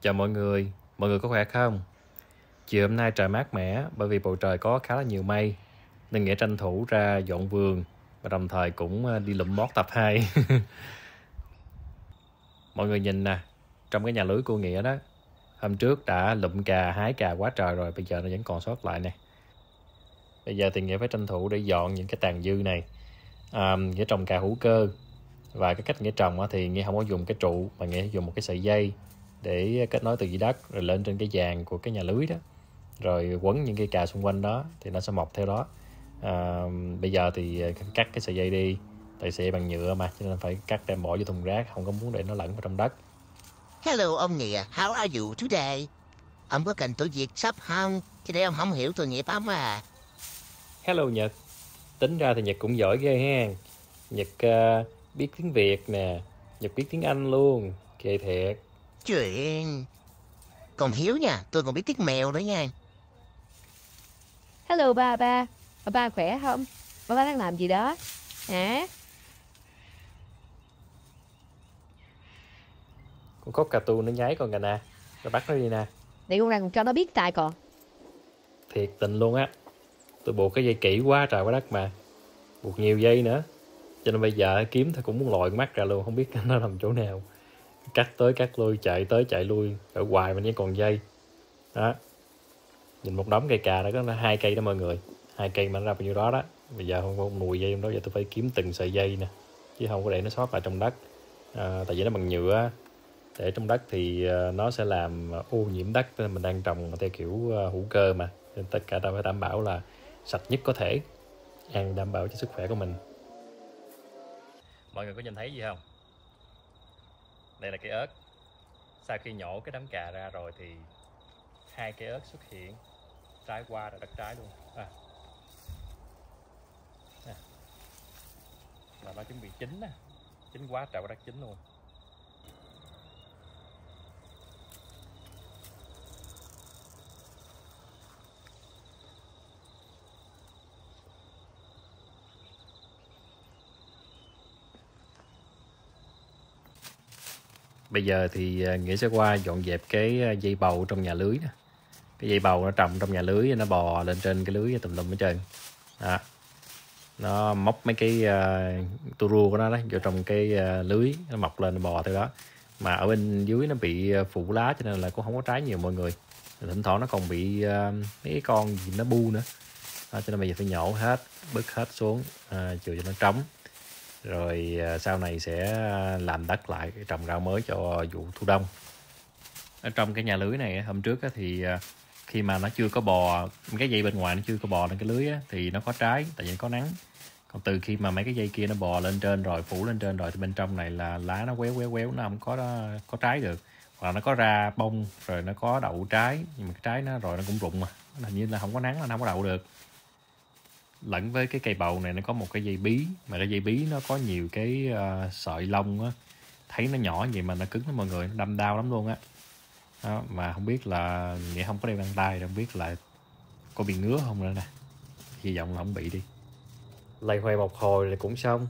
Chào mọi người có khỏe không? Chiều hôm nay trời mát mẻ bởi vì bầu trời có khá là nhiều mây nên Nghĩa tranh thủ ra dọn vườn và đồng thời cũng đi lụm mót tập 2. Mọi người nhìn nè, trong cái nhà lưới của Nghĩa đó, hôm trước đã lụm cà, hái cà quá trời rồi, bây giờ nó vẫn còn sót lại nè. Bây giờ thì Nghĩa phải tranh thủ để dọn những cái tàn dư này. Nghĩa trồng cà hữu cơ, và cái cách Nghĩa trồng thì Nghĩa không có dùng cái trụ mà Nghĩa dùng một cái sợi dây để kết nối từ dưới đất rồi lên trên cái giàn của cái nhà lưới đó, rồi quấn những cây cà xung quanh đó thì nó sẽ mọc theo đó. Bây giờ thì cắt cái sợi dây đi, tại sợi dây bằng nhựa mà, cho nên phải cắt đem bỏ vô thùng rác, không có muốn để nó lẫn vào trong đất. Hello ông Nghĩa, how are you today? Ông có cần tôi dịch sắp không? Chứ để ông không hiểu tôi nghiệp ông à. Hello Nhật, tính ra thì Nhật cũng giỏi ghê ha. Nhật biết tiếng Việt nè, Nhật biết tiếng Anh luôn, ghê thiệt. Chuyện... Còn Hiếu nha, tôi còn biết tiếng mèo nữa nha. Hello ba khỏe không? Ba đang làm gì đó? Hả? Con cóc cà tu nó nháy con kìa nè, rồi bắt nó đi nè. Để con đang cho nó biết tài còn. Thiệt tình luôn á, tôi buộc cái dây kỹ quá trời quá đất mà, buộc nhiều dây nữa, cho nên bây giờ kiếm thì cũng muốn lòi con mắt ra luôn, không biết nó nằm chỗ nào. Cắt tới cắt lui, chạy tới chạy lui, ở hoài mà vẫn còn dây đó. Nhìn một đống cây cà đó, có 2 cây đó mọi người, 2 cây mà nó ra bao nhiêu đó đó. Bây giờ không nùi dây trong đó, giờ tôi phải kiếm từng sợi dây nè, chứ không có để nó sót lại trong đất. Tại vì nó bằng nhựa, để trong đất thì nó sẽ làm ô nhiễm đất. Mình đang trồng theo kiểu hữu cơ mà, nên tất cả ta phải đảm bảo là sạch nhất có thể, ăn đảm bảo cho sức khỏe của mình. Mọi người có nhìn thấy gì không? Đây là cây ớt. Sau khi nhổ cái đám cà ra rồi thì 2 cây ớt xuất hiện, trái qua rồi đất trái luôn. Và nó chuẩn bị chín nè, chín quá trời qua đất chín luôn. Bây giờ thì Nghĩa sẽ qua dọn dẹp cái dây bầu trong nhà lưới nè. Cái dây bầu nó trồng trong nhà lưới, nó bò lên trên cái lưới tùm lum hết trơn đó. Nó móc mấy cái tua rua của nó đó vô trong cái lưới, nó mọc lên, nó bò theo đó. Mà ở bên dưới nó bị phủ lá cho nên là cũng không có trái nhiều mọi người. Thỉnh thoảng nó còn bị mấy cái con gì nó bu nữa đó, cho nên bây giờ phải nhổ hết, bứt hết xuống, chừa cho nó trống. Rồi sau này sẽ làm đất lại, trồng rau mới cho vụ thu đông. Ở trong cái nhà lưới này hôm trước thì khi mà nó chưa có bò, cái dây bên ngoài nó chưa có bò lên cái lưới thì nó có trái, tại vì có nắng. Còn từ khi mà mấy cái dây kia nó bò lên trên rồi, phủ lên trên rồi, thì bên trong này là lá nó quéo, nó không có trái được. Hoặc là nó có ra bông rồi nó có đậu trái, nhưng mà cái trái nó rồi nó cũng rụng mà, hình như là không có nắng nó không có đậu được. Lẫn với cái cây bầu này nó có một cái dây bí, mà cái dây bí nó có nhiều cái sợi lông á, thấy nó nhỏ vậy mà nó cứng lắm mọi người, nó đâm đau lắm luôn á. Đó, mà không biết là Nghĩa không có đeo găng tay, không biết là có bị ngứa không nữa nè, hy vọng là không bị đi. Lay hoay một hồi là cũng xong.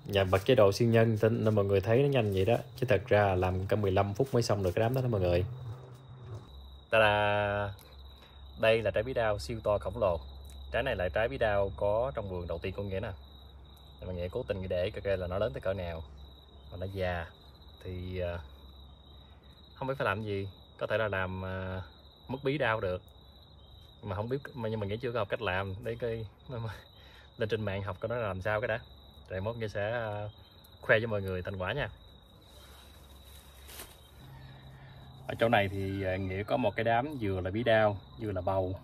Và bật chế độ siêu nhân nên mọi người thấy nó nhanh vậy đó, chứ thật ra làm cả 15 phút mới xong được cái đám đó mọi người. Ta-da! Đây là trái bí đao siêu to khổng lồ. Trái này là trái bí đao có trong vườn đầu tiên của Nghĩa nè. Mà Nghĩa cố tình để coi là nó lớn tới cỡ nào. Mà nó già thì không biết phải làm gì. Có thể là làm mất bí đao được, mà không biết, nhưng mà Nghĩa chưa có học cách làm. Để coi lên trên mạng học coi nó làm sao cái đã, rồi mốt Nghĩa sẽ khoe với mọi người thành quả nha. Ở chỗ này thì Nghĩa có một cái đám vừa là bí đao vừa là bầu,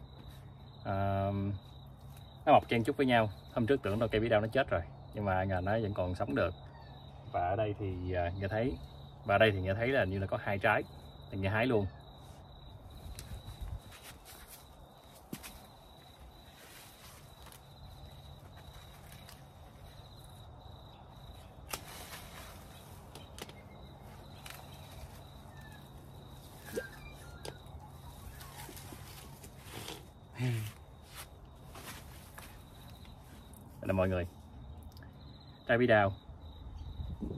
nó mọc chen chúc với nhau. Hôm trước tưởng đâu cây bí đao nó chết rồi, nhưng mà nó vẫn còn sống được. Và ở đây thì Nghĩa thấy là như là có 2 trái thì Nghĩa hái luôn. Đây là mọi người, trái bí đao.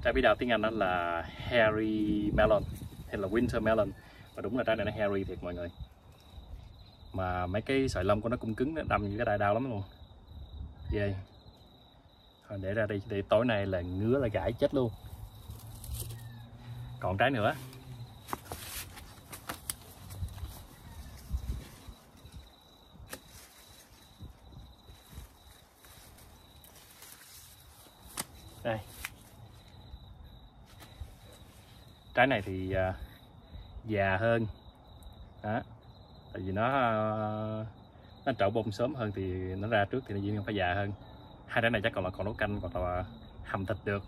Trái bí đao tiếng Anh đó là Hairy Melon hay là Winter Melon. Và đúng là trái này nó hairy thiệt mọi người. Mà mấy cái sợi lông của nó cũng cứng, nó đâm như cái đại đao lắm luôn. Ghê. Thôi để ra đi, để tối nay là ngứa là gãi chết luôn. Còn trái nữa. Đây. Trái này thì già hơn. Đó. Tại vì nó trổ bông sớm hơn thì nó ra trước thì nó dĩ nhiên phải già hơn. Hai trái này chắc còn là còn nấu canh hoặc là hầm thịt được,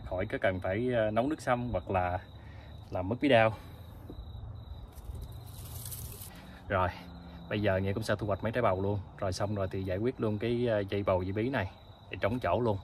khỏi có cần phải nấu nước sâm hoặc là làm mứt bí đao. Rồi bây giờ Nghĩa cũng sẽ thu hoạch mấy trái bầu luôn, rồi xong rồi thì giải quyết luôn cái dây bầu dây bí này để trống chỗ luôn.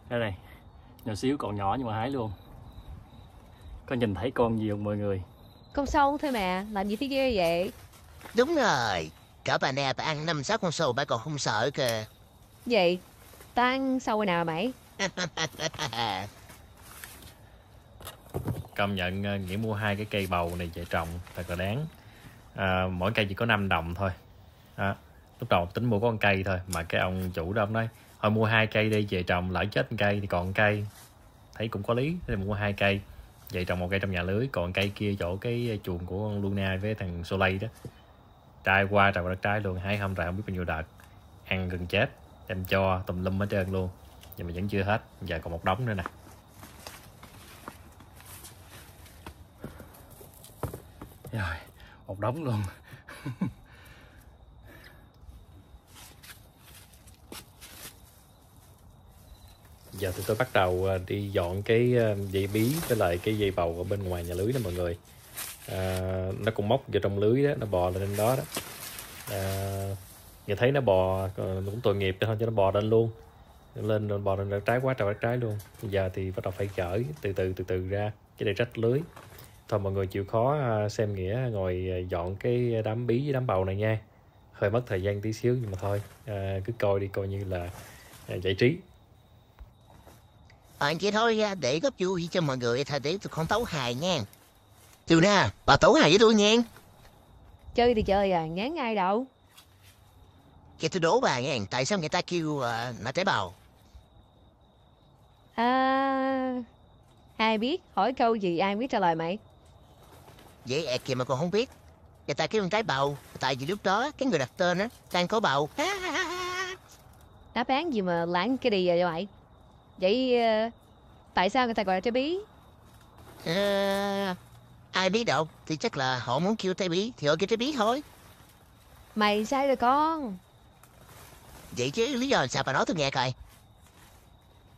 Đây này, nhỏ xíu còn nhỏ nhưng mà hái luôn. Có nhìn thấy con gì không mọi người? Con sâu thôi mà, làm gì phải ghê vậy? Đúng rồi, cả bà nè bà ăn 5-6 con sâu bà còn không sợ kìa. Gì? Ta ăn sâu rồi nào mày? Công nhận Nghĩa mua 2 cái cây bầu này về trồng thật là đáng. Mỗi cây chỉ có 5 đồng thôi. Lúc đầu tính mua có con cây thôi, mà cái ông chủ đó ông nói thôi mua 2 cây đi về trồng, lỡ chết 1 cây thì còn 1 cây. Thấy cũng có lý, thì mua 2 cây về trồng 1 cây trong nhà lưới, còn cây kia chỗ cái chuồng của con Luna với thằng Soleil đó. Trai qua trồng đất trái luôn, hái không ra không biết bao nhiêu đợt, ăn gần chết, đem cho tùm lum hết trơn luôn. Nhưng mà vẫn chưa hết, giờ còn 1 đống nữa nè. Rồi, 1 đống luôn. Giờ thì tôi bắt đầu đi dọn cái dây bí với lại cái dây bầu ở bên ngoài nhà lưới đó mọi người. Nó cũng móc vô trong lưới đó, nó bò lên đó đó. Nhìn thấy nó bò cũng tội nghiệp thôi cho nó bò lên luôn. Lên bò lên đất trái quá trời đất trái luôn. Bây giờ thì bắt đầu phải chở từ từ ra cái để rách lưới. Thôi mọi người chịu khó xem Nghĩa ngồi dọn cái đám bí với đám bầu này nha. Hơi mất thời gian tí xíu nhưng mà thôi, cứ coi đi, coi như là giải trí. Vậy thôi để góp vui cho mọi người, thôi để tôi không tấu hài nha. Từ nè, bà tấu hài với tôi nha. Chơi thì chơi à, ngán ai đâu. Vậy tôi đố bà nha, tại sao người ta kêu là trái bầu? Ai biết, hỏi câu gì ai biết trả lời mày. Vậy ẹt kìa mà còn không biết. Người ta kêu con trái bầu, tại vì lúc đó cái người đặt tên á đang có bầu. Đáp án gì mà lãng cái đi vậy mày? Vậy tại sao người ta gọi là trái bí? Ai biết đâu, thì chắc là họ muốn kêu trái bí thì họ kêu trái bí thôi. Mày sai rồi con. Vậy chứ lý do sao bà nói tôi nghe coi.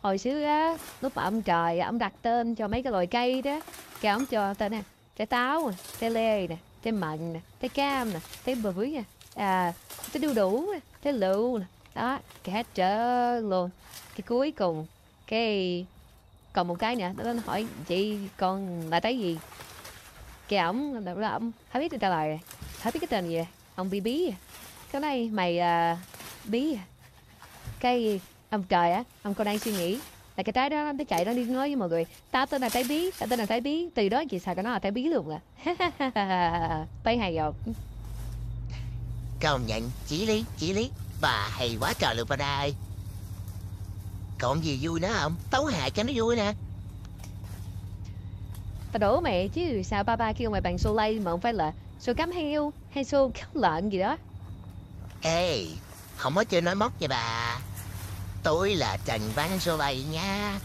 Hồi xưa á, lúc mà ông trời ông đặt tên cho mấy cái loài cây đó, cái ông cho tên nè, trái táo nè, trái lê nè, trái mận nè, trái cam nè, trái bưởi nè, trái đu đủ nè, trái lựu nè, đó, cái hết trơn luôn. Cái cuối cùng cái còn một cái nữa, nó hỏi chị con là trái gì? Cái ổng không biết trả lời, không biết cái tên gì, ông bí bí. Cái này mày bí. Cái ông trời á, ông còn đang suy nghĩ là cái trái đó nó chạy nó đi nói với mọi người tao tên là trái bí, tao tên là trái bí, từ đó chị xài cái nó là trái bí luôn à. Thấy hay rồi. Công nhận chỉ lý bà hay quá trời luôn bà đây. Còn gì vui nữa không? Tấu hài cho nó vui nè. Tao đổ mẹ chứ sao ba kêu mày bằng xô lây mà không phải là xô cắm heo hay xô cắm lợn gì đó. Ê, không có chơi nói móc nha bà. Tôi là Trần Văn Soleil nha.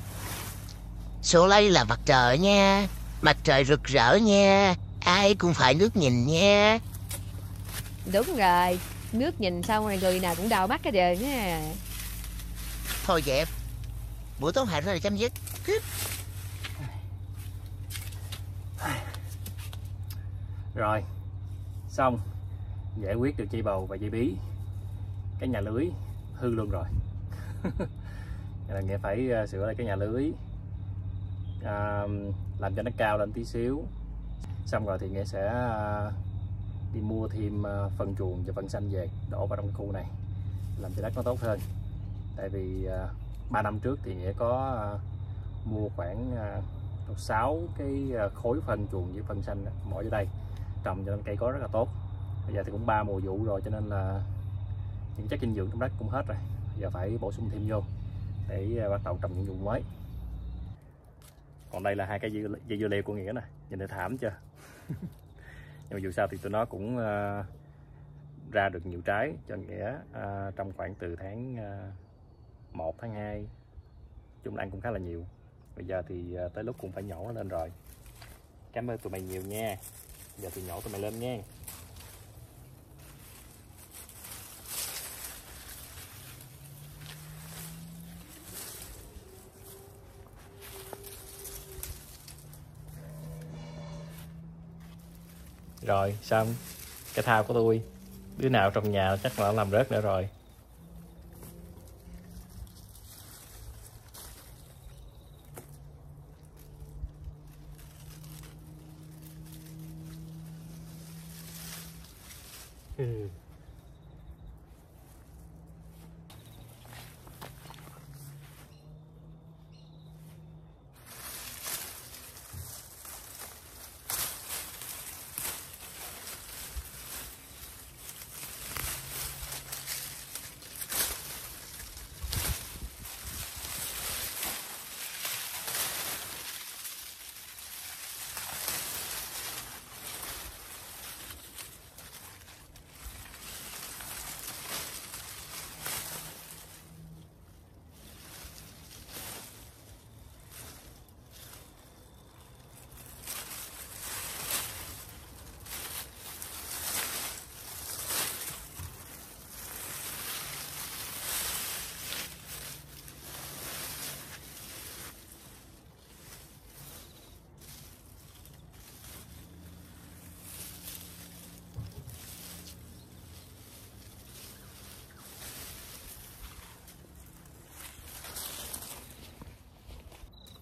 Soleil là mặt trời nha, mặt trời rực rỡ nha. ai cũng phải nước nhìn nha. Đúng rồi, nước nhìn xong rồi người nào cũng đau mắt cái đời nha. Thôi dẹp, buổi tấu hạch rồi chấm dứt. Rồi, xong, giải quyết được dây bầu và dây bí. Cái nhà lưới hư luôn rồi. Là Nghĩa phải sửa lại cái nhà lưới, làm cho nó cao lên tí xíu. Xong rồi thì Nghĩa sẽ đi mua thêm phân chuồng và phân xanh về đổ vào trong khu này, làm cho đất nó tốt hơn. Tại vì 3 năm trước thì Nghĩa có mua khoảng 6 cái khối phân chuồng với phân xanh bỏ vô đây trồng cho nên cây có rất là tốt. Bây giờ thì cũng 3 mùa vụ rồi cho nên là những chất dinh dưỡng trong đất cũng hết rồi, giờ phải bổ sung thêm vô để bắt đầu trồng những vùng mới. Còn đây là 2 cái dây dưa leo của Nghĩa nè, nhìn thấy thảm chưa? Nhưng mà dù sao thì tụi nó cũng ra được nhiều trái cho Nghĩa trong khoảng từ tháng 1 tháng 2, chung là ăn cũng khá là nhiều. Bây giờ thì tới lúc cũng phải nhổ nó lên rồi. Cảm ơn tụi mày nhiều nha. Giờ thì nhổ tụi mày lên nha. Rồi xong cái thao của tôi, đứa nào trong nhà chắc là làm rớt nữa rồi.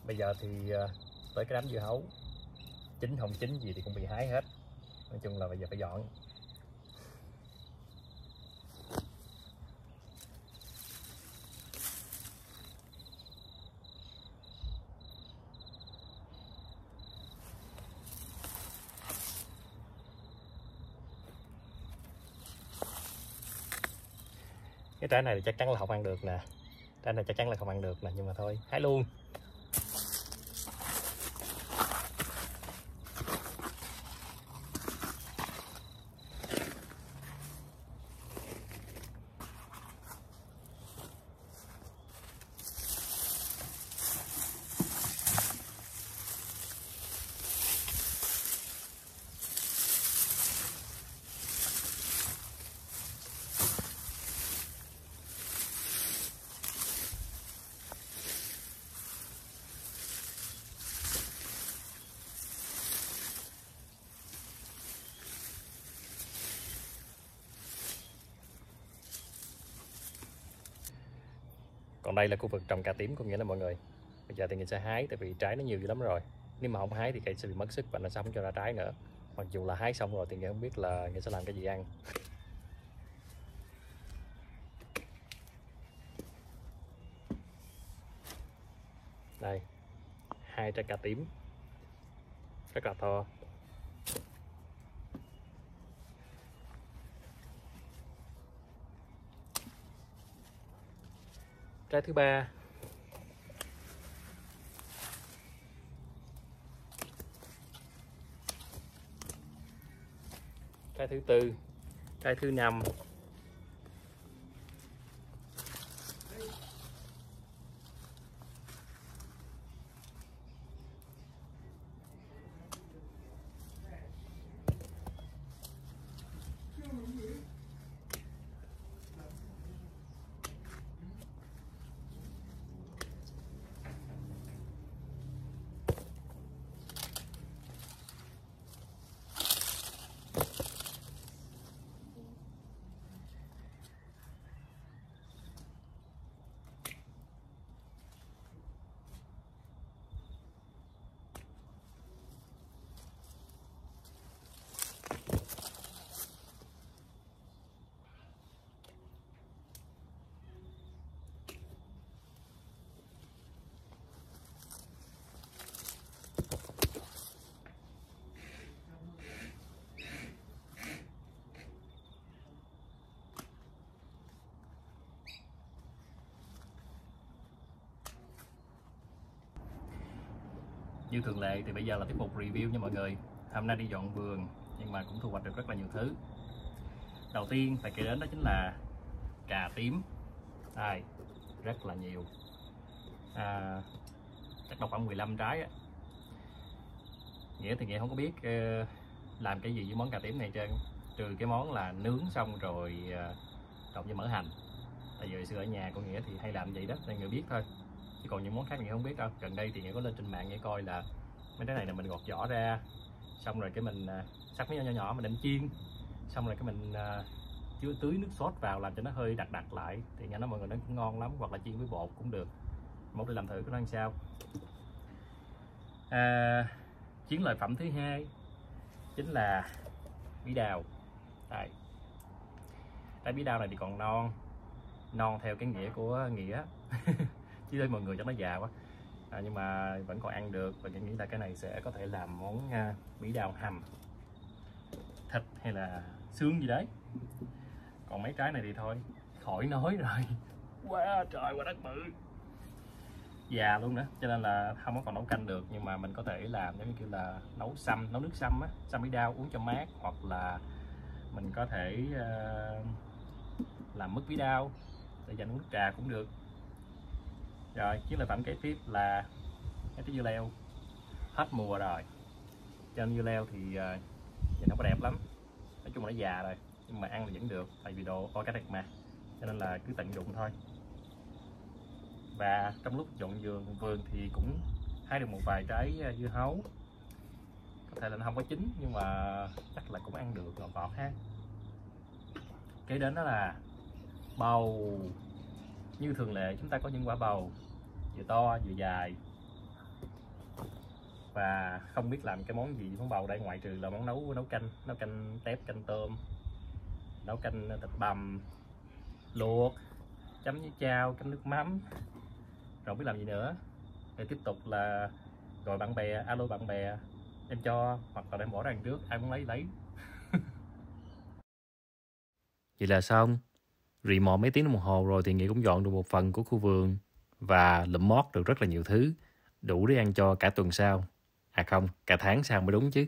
Bây giờ thì tới cái đám dưa hấu, chín không chín gì thì cũng bị hái hết. Nói chung là bây giờ phải dọn. Cái trái này thì chắc chắn là không ăn được nè. Trái này chắc chắn là không ăn được nè, nhưng mà thôi, hái luôn. Còn đây là khu vực trồng cà tím của Nghĩa nè mọi người. Bây giờ thì Nghĩa sẽ hái, tại vì trái nó nhiều dữ lắm rồi. Nếu mà không hái thì cây sẽ bị mất sức và nó sẽ không cho ra trái nữa. Mặc dù là hái xong rồi thì Nghĩa không biết là Nghĩa sẽ làm cái gì ăn. Đây, 2 trái cà tím rất là to. Trái thứ 3. Trái thứ 4. Trái thứ 5. Như thường lệ thì bây giờ là tiếp tục review nha mọi người. Hôm nay đi dọn vườn nhưng mà cũng thu hoạch được rất là nhiều thứ. Đầu tiên phải kể đến đó chính là cà tím. Đây, rất là nhiều. Chắc đâu khoảng 15 trái á. Nghĩa thì Nghĩa không có biết làm cái gì với món cà tím này trơn, trừ cái món là nướng xong rồi trộn với mỡ hành. Tại vì hồi xưa ở nhà của Nghĩa thì hay làm vậy đó nên Nghĩa biết thôi, chứ còn những món khác Nghĩa không biết đâu. Gần đây thì Nghĩa có lên trên mạng Nghĩa coi là mấy cái này là mình gọt vỏ ra, xong rồi cái mình cắt miếng nhỏ nhỏ mình đem chiên, xong rồi cái mình chưa tưới nước sốt vào làm cho nó hơi đặc đặc lại thì nghe nói mọi người nó cũng ngon lắm, hoặc là chiên với bột cũng được. Mốt đi làm thử cái nó làm sao. Chiến lợi phẩm thứ hai chính là bí đao. Đây, trái bí đao này thì còn non theo cái nghĩa của Nghĩa chứ đây mọi người cho nó già quá, nhưng mà vẫn còn ăn được, và nghĩ là cái này sẽ có thể làm món bí đao hầm thịt hay là xương gì đấy. Còn mấy trái này thì thôi khỏi nói rồi, quá trời quá đất bự, già luôn nữa, cho nên là không có còn nấu canh được. Nhưng mà mình có thể làm giống như kiểu là nấu nước sâm á, sâm bí đao uống cho mát, hoặc là mình có thể làm mứt bí đao để dành uống nước trà cũng được. Rồi chiến lợi phẩm kế tiếp là cái trái dưa leo. Hết mùa rồi cho nên dưa leo thì nhìn không có đẹp lắm, nói chung là nó già rồi, nhưng mà ăn là vẫn được, tại vì đồ organic mà, cho nên là cứ tận dụng thôi. Và trong lúc dọn vườn thì cũng hái được một vài trái dưa hấu, có thể là nó không có chín nhưng mà chắc là cũng ăn được, ngọt ha. Kế đến đó là bầu. Như thường lệ chúng ta có những quả bầu vừa to vừa dài, và không biết làm cái món gì với món bầu đây, ngoại trừ là món nấu canh tép, canh tôm, nấu canh thịt bằm, luộc, chấm với chao, chấm nước mắm, rồi không biết làm gì nữa. Để tiếp tục là gọi bạn bè, alo bạn bè em cho, hoặc là em bỏ ra đằng trước, ai muốn lấy. Vậy là xong. Rì mò mấy tiếng đồng hồ rồi thì Nghĩa cũng dọn được một phần của khu vườn và lụm mót được rất là nhiều thứ, đủ để ăn cho cả tuần sau. À không, cả tháng sau mới đúng chứ.